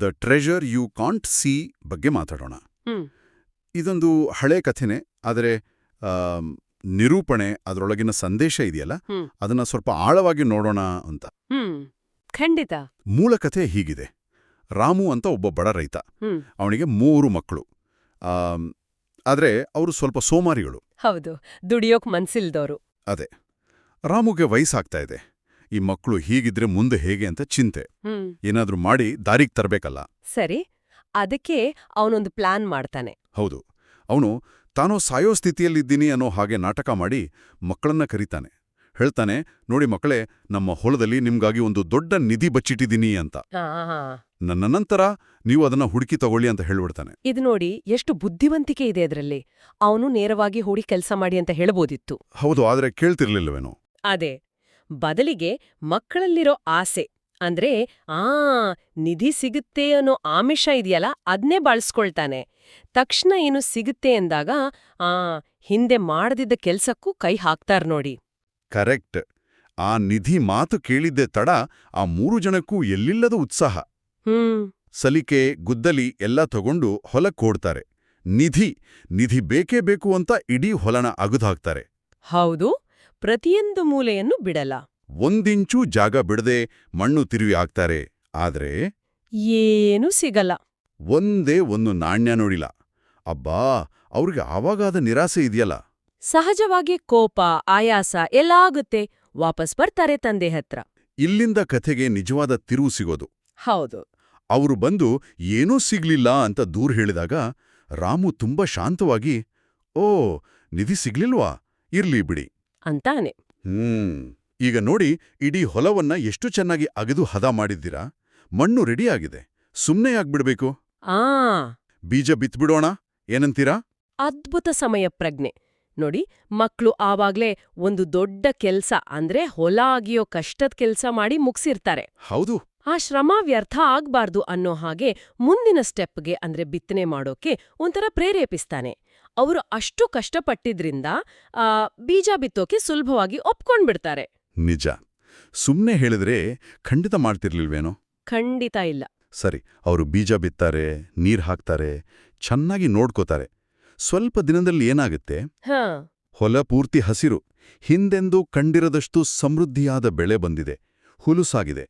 The treasure you can't see ಬಗ್ಗೆ ಮಾತಾಡೋಣ. ಹ್ಮ್ ಇದೊಂದು ಹಳೆ ಕಥೆನೇ, ಆದರೆ ನಿರೂಪಣೆ, ಅದರೊಳಗಿನ ಸಂದೇಶ ಇದೆಯಲ್ಲ, ಹ್ಮ್ ಅದನ್ನ ಸ್ವಲ್ಪ ಆಳವಾಗಿ ನೋಡೋಣ ಅಂತ. ಹ್ಮ್ ಖಂಡಿತ. ಮೂಲ ಕಥೆ ಹೀಗಿದೆ. ರಾಮು ಅಂತ ಒಬ್ಬ ಬಡ ರೈತ. ಹ್ಮ್ ಅವನಿಗೆ 3 ಮಕ್ಕಳು. ಆದರೆ ಅವರು ಸ್ವಲ್ಪ ಸೋಮಾರಿಗಳು. ಹೌದು, ದುಡಿಯೋಕ್ ಮನ್ಸಿಲ್ದವ್ರು. ಅದೇ, ರಾಮುಗೆ ವಯಸ್ಸಾಗ್ತಾ ಇದೆ. ಈ ಮಕ್ಕಳು ಹೀಗಿದ್ರೆ ಮುಂದೆ ಹೇಗೆ ಅಂತ ಚಿಂತೆ. ಹ್ಮ್ ಏನಾದ್ರೂ ಮಾಡಿ ದಾರಿಗೆ ತರಬೇಕಲ್ಲ. ಸರಿ, ಅದಕ್ಕೆ ಅವನೊಂದು ಪ್ಲಾನ್ ಮಾಡ್ತಾನೆ. ಹೌದು, ಅವನು ತಾನೋ ಸಾಯೋ ಸ್ಥಿತಿಯಲ್ಲಿದ್ದೀನಿ ಅನ್ನೋ ಹಾಗೆ ನಾಟಕ ಮಾಡಿ ಮಕ್ಕಳನ್ನ ಕರೀತಾನೆ. ಹೇಳ್ತಾನೆ, ನೋಡಿ ಮಕ್ಕಳೇ, ನಮ್ಮ ಹೊಲದಲ್ಲಿ ನಿಮ್ಗಾಗಿ ಒಂದು ದೊಡ್ಡ ನಿಧಿ ಬಚ್ಚಿಟ್ಟಿದ್ದೀನಿ ಅಂತ. ನನ್ನ ನಂತರ ನೀವು ಅದನ್ನ ಹುಡುಕಿ ತಗೊಳ್ಳಿ ಅಂತ ಹೇಳ್ಬಿಡ್ತಾನೆ. ಇದು ನೋಡಿ, ಎಷ್ಟು ಬುದ್ಧಿವಂತಿಕೆ ಇದೆ ಅದರಲ್ಲಿ. ಅವನು ನೇರವಾಗಿ ಹೂಡಿ ಕೆಲಸ ಮಾಡಿ ಅಂತ ಹೇಳ್ಬೋದಿತ್ತು. ಹೌದು, ಆದ್ರೆ ಕೇಳ್ತಿರ್ಲಿಲ್ವೇನೋ. ಅದೇ, ಬದಲಿಗೆ ಮಕ್ಕಳಲ್ಲಿರೋ ಆಸೆ ಅಂದ್ರೆ ನಿಧಿ ಸಿಗುತ್ತೆ ಅನ್ನೋ ಆಮಿಷ ಇದೆಯಲ್ಲ, ಅದ್ನೇ ಬಳಸ್ಕೊಳ್ತಾನೆ. ತಕ್ಷಣ ಏನು ಸಿಗುತ್ತೆ ಎಂದಾಗ ಹಿಂದೆ ಮಾಡದಿದ್ದ ಕೆಲ್ಸಕ್ಕೂ ಕೈ ಹಾಕ್ತಾರ್ ನೋಡಿ. ಕರೆಕ್ಟ್. ಆ ನಿಧಿ ಮಾತು ಕೇಳಿದ್ದೆ ತಡ ಆ 3 ಜನಕ್ಕೂ ಎಲ್ಲಿಲ್ಲದ ಉತ್ಸಾಹ. ಸಲಿಕೆ, ಗುದ್ದಲಿ ಎಲ್ಲ ತಗೊಂಡು ಹೊಲಕ್ಕೋಡ್ತಾರೆ. ನಿಧಿ ಬೇಕೇ ಬೇಕು ಅಂತ ಇಡೀ ಹೊಲನ ಅಗುದಾಕ್ತಾರೆ. ಹೌದು, ಪ್ರತಿಯೊಂದು ಮೂಲೆಯನ್ನು ಬಿಡಲ್ಲ. ಒಂದಿಂಚೂ ಜಾಗ ಬಿಡದೆ ಮಣ್ಣು ತಿರುವಿ ಹಾಕ್ತಾರೆ. ಆದ್ರೆ ಏನೂ ಸಿಗಲ್ಲ. ಒಂದೇ ಒಂದು ನಾಣ್ಯ ನೋಡಿಲ್ಲ. ಅಬ್ಬಾ, ಅವ್ರಿಗೆ ಆವಾಗಾದ ನಿರಾಸೆ ಇದೆಯಲ್ಲ. ಸಹಜವಾಗಿ ಕೋಪ, ಆಯಾಸ ಎಲ್ಲ ಆಗುತ್ತೆ. ವಾಪಸ್ ಬರ್ತಾರೆ ತಂದೆ ಹತ್ರ. ಇಲ್ಲಿಂದ ಕಥೆಗೆ ನಿಜವಾದ ತಿರುವು ಸಿಗೋದು. ಹೌದು. ಅವರು ಬಂದು ಏನೂ ಸಿಗ್ಲಿಲ್ಲ ಅಂತ ದೂರ ಹೇಳಿದಾಗ ರಾಮು ತುಂಬಾ ಶಾಂತವಾಗಿ, ಓ, ನಿಧಿ ಸಿಗ್ಲಿಲ್ವಾ, ಇರ್ಲಿ ಬಿಡಿ ಅಂತಾನೆ. ಈಗ ನೋಡಿ, ಇಡೀ ಹೊಲವನ್ನ ಎಷ್ಟು ಚೆನ್ನಾಗಿ ಅಗೆದು ಹದ ಮಾಡಿದ್ದೀರಾ. ಮಣ್ಣು ರೆಡಿಯಾಗಿದೆ, ಸುಮ್ನೆ ಯಾಕ್ಬಿಡ್ಬೇಕು? ಬೀಜ ಬಿತ್ಬಿಡೋಣ, ಏನಂತೀರಾ? ಅದ್ಭುತ ಸಮಯ ಪ್ರಜ್ಞೆ ನೋಡಿ. ಮಕ್ಳು ಆವಾಗ್ಲೇ ಒಂದು ದೊಡ್ಡ ಕೆಲ್ಸ ಅಂದ್ರೆ ಹೊಲ ಅಗಿಯೋ ಕಷ್ಟದ ಕೆಲ್ಸ ಮಾಡಿ ಮುಗ್ಸಿರ್ತಾರೆ. ಹೌದು. ಆ ಶ್ರಮ ವ್ಯರ್ಥ ಆಗ್ಬಾರ್ದು ಅನ್ನೋ ಹಾಗೆ ಮುಂದಿನ ಸ್ಟೆಪ್ಗೆ ಅಂದ್ರೆ ಬಿತ್ತನೆ ಮಾಡೋಕೆ ಒಂಥರ ಪ್ರೇರೇಪಿಸ್ತಾನೆ. ಅವರು ಅಷ್ಟು ಕಷ್ಟಪಟ್ಟಿದ್ರಿಂದ ಬೀಜ ಬಿತ್ತೋಕೆ ಸುಲಭವಾಗಿ ಒಪ್ಕೊಂಡ್ಬಿಡ್ತಾರೆ. ನಿಜ. ಸುಮ್ನೆ ಹೇಳಿದ್ರೆ ಖಂಡಿತ ಮಾಡ್ತಿರ್ಲಿಲ್ವೇನೋ? ಖಂಡಿತ ಇಲ್ಲ. ಸರಿ, ಅವರು ಬೀಜ ಬಿತ್ತಾರೆ, ನೀರ್ ಹಾಕ್ತಾರೆ, ಚೆನ್ನಾಗಿ ನೋಡ್ಕೋತಾರೆ. ಸ್ವಲ್ಪ ದಿನದಲ್ಲಿ ಏನಾಗುತ್ತೆ? ಹೊಲ ಪೂರ್ತಿ ಹಸಿರು, ಹಿಂದೆಂದೂ ಕಂಡಿರದಷ್ಟು ಸಮೃದ್ಧಿಯಾದ ಬೆಳೆ ಬಂದಿದೆ, ಹುಲುಸಾಗಿದೆ.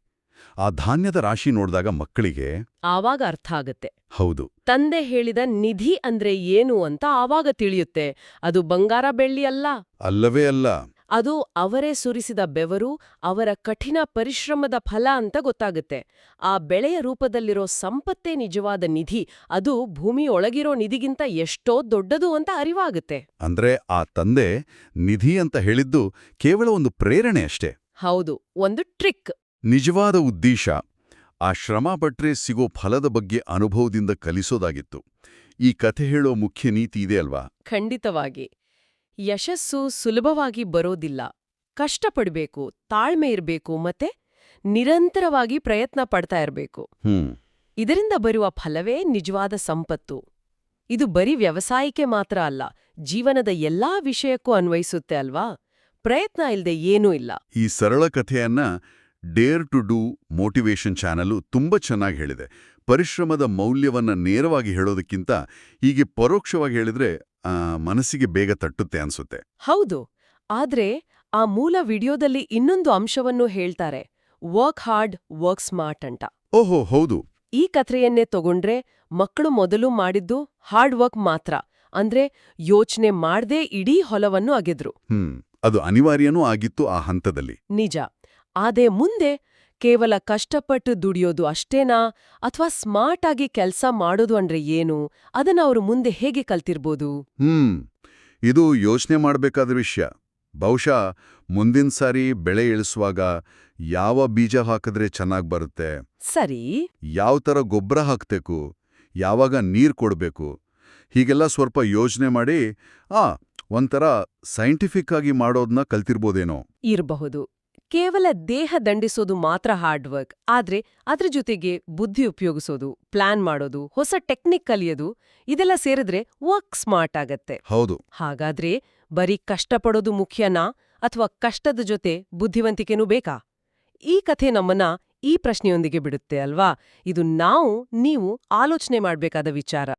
ಆ ಧಾನ್ಯದ ರಾಶಿ ನೋಡಿದಾಗ ಮಕ್ಕಳಿಗೆ ಆವಾಗ ಅರ್ಥ ಆಗುತ್ತೆ. ಹೌದು, ತಂದೆ ಹೇಳಿದ ನಿಧಿ ಅಂದ್ರೆ ಏನು ಅಂತ ಆವಾಗ ತಿಳಿಯುತ್ತೆ. ಅದು ಬಂಗಾರ ಬೆಳ್ಳಿ ಅಲ್ಲ. ಅಲ್ಲವೇ ಅಲ್ಲ. ಅದು ಅವರೇ ಸುರಿಸಿದ ಬೆವರು, ಅವರ ಕಠಿಣ ಪರಿಶ್ರಮದ ಫಲ ಅಂತ ಗೊತ್ತಾಗುತ್ತೆ. ಆ ಬೆಳೆಯ ರೂಪದಲ್ಲಿರೋ ಸಂಪತ್ತೇ ನಿಜವಾದ ನಿಧಿ. ಅದು ಭೂಮಿಯೊಳಗಿರೋ ನಿಧಿಗಿಂತ ಎಷ್ಟೋ ದೊಡ್ಡದು ಅಂತ ಅರಿವಾಗುತ್ತೆ. ಅಂದ್ರೆ ಆ ತಂದೆ ನಿಧಿ ಅಂತ ಹೇಳಿದ್ದು ಕೇವಲ ಒಂದು ಪ್ರೇರಣೆ ಅಷ್ಟೇ. ಹೌದು, ಒಂದು ಟ್ರಿಕ್. ನಿಜವಾದ ಉದ್ದೇಶ ಆ ಶ್ರಮ ಪಟ್ರೆ ಸಿಗೋ ಫಲದ ಬಗ್ಗೆ ಅನುಭವದಿಂದ ಕಲಿಸೋದಾಗಿತ್ತು. ಈ ಕಥೆ ಹೇಳೋ ಮುಖ್ಯ ನೀತಿ ಇದೆ ಅಲ್ವಾ? ಖಂಡಿತವಾಗಿ. ಯಶಸ್ಸು ಸುಲಭವಾಗಿ ಬರೋದಿಲ್ಲ. ಕಷ್ಟಪಡ್ಬೇಕು, ತಾಳ್ಮೆ ಇರ್ಬೇಕು, ಮತ್ತೆ ನಿರಂತರವಾಗಿ ಪ್ರಯತ್ನ ಪಡ್ತಾ ಇರ್ಬೇಕು. ಇದರಿಂದ ಬರುವ ಫಲವೇ ನಿಜವಾದ ಸಂಪತ್ತು. ಇದು ಬರೀ ವ್ಯವಸಾಯಕ್ಕೆ ಮಾತ್ರ ಅಲ್ಲ, ಜೀವನದ ಎಲ್ಲಾ ವಿಷಯಕ್ಕೂ ಅನ್ವಯಿಸುತ್ತೆ ಅಲ್ವಾ? ಪ್ರಯತ್ನ ಇಲ್ದೆ ಏನೂ ಇಲ್ಲ. ಈ ಸರಳ ಕಥೆಯನ್ನ dare to do motivation channel ತುಂಬಾ ಚೆನ್ನಾಗಿ ಹೇಳಿದೆ. ಪರಿಶ್ರಮದ ಮೌಲ್ಯವನ್ನ ನೇರವಾಗಿ ಹೇಳೋದಕ್ಕಿಂತ ಹೀಗೆ ಪರೋಕ್ಷವಾಗಿ ಹೇಳಿದ್ರೆ ಮನಸ್ಸಿಗೆ ಬೇಗ ತಟ್ಟುತ್ತೆ ಅನ್ಸುತ್ತೆ. ಹೌದು, ಆದ್ರೆ ಆ ಮೂಲ ವಿಡಿಯೋದಲ್ಲಿ ಇನ್ನೊಂದು ಅಂಶವನ್ನು ಹೇಳ್ತಾರೆ. ವರ್ಕ್ ಹಾರ್ಡ್, ವರ್ಕ್ ಸ್ಮಾರ್ಟ್ ಅಂತ. ಓಹೋ, ಹೌದು. ಈ ಕಥೆಯನ್ನೇ ತಗೊಂಡ್ರೆ ಮಕ್ಕಳು ಮೊದಲು ಮಾಡಿದ್ದು ಹಾರ್ಡ್ ವರ್ಕ್ ಮಾತ್ರ. ಅಂದ್ರೆ ಯೋಚನೆ ಮಾಡ್ದೇ ಇಡೀ ಹೊಲವನ್ನು ಅಗೆದ್ರು. ಅದು ಅನಿವಾರ್ಯನೂ ಆಗಿತ್ತು ಆ ಹಂತದಲ್ಲಿ. ನಿಜ. ಆದ್ರೆ ಮುಂದೆ ಕೇವಲ ಕಷ್ಟಪಟ್ಟು ದುಡಿಯೋದು ಅಷ್ಟೇನಾ, ಅಥವಾ ಸ್ಮಾರ್ಟ್ ಆಗಿ ಕೆಲಸ ಮಾಡೋದು ಅಂದ್ರೆ ಏನು, ಅದನ್ನ ಅವರು ಮುಂದೆ ಹೇಗೆ ಕಲ್ತಿರ್ಬೋದು? ಇದು ಯೋಚನೆ ಮಾಡಬೇಕಾದ ವಿಷಯ. ಬಹುಶಃ ಮುಂದಿನ ಸಾರಿ ಬೆಳೆ ಇಳಿಸುವಾಗ ಯಾವ ಬೀಜ ಹಾಕಿದ್ರೆ ಚೆನ್ನಾಗ್ ಬರುತ್ತೆ, ಸರಿ, ಯಾವ ಥರ ಗೊಬ್ಬರ ಹಾಕ್ಬೇಕು, ಯಾವಾಗ ನೀರ್ ಕೊಡ್ಬೇಕು, ಹೀಗೆಲ್ಲ ಸ್ವಲ್ಪ ಯೋಚನೆ ಮಾಡಿ ಒಂಥರ ಸೈಂಟಿಫಿಕ್ ಆಗಿ ಮಾಡೋದನ್ನ ಕಲ್ತಿರ್ಬೋದೇನೋ. ಇರಬಹುದು. ಕೇವಲ ದೇಹ ದಂಡಿಸೋದು ಮಾತ್ರ ಹಾರ್ಡ್ ವರ್ಕ್. ಆದ್ರೆ ಅದ್ರ ಜೊತೆಗೆ ಬುದ್ಧಿ ಉಪಯೋಗಿಸೋದು, ಪ್ಲಾನ್ ಮಾಡೋದು, ಹೊಸ ಟೆಕ್ನಿಕ್ ಕಲಿಯೋದು, ಇದೆಲ್ಲ ಸೇರಿದ್ರೆ ವರ್ಕ್ ಸ್ಮಾರ್ಟ್ ಆಗತ್ತೆ. ಹೌದು. ಹಾಗಾದ್ರೆ ಬರೀ ಕಷ್ಟಪಡೋದು ಮುಖ್ಯನಾ, ಅಥವಾ ಕಷ್ಟದ ಜೊತೆ ಬುದ್ಧಿವಂತಿಕೆನೂ ಬೇಕಾ? ಈ ಕಥೆ ನಮ್ಮನ್ನ ಈ ಪ್ರಶ್ನೆಯೊಂದಿಗೆ ಬಿಡುತ್ತೆ ಅಲ್ವಾ? ಇದು ನೀವು ಆಲೋಚನೆ ಮಾಡ್ಬೇಕಾದ ವಿಚಾರ.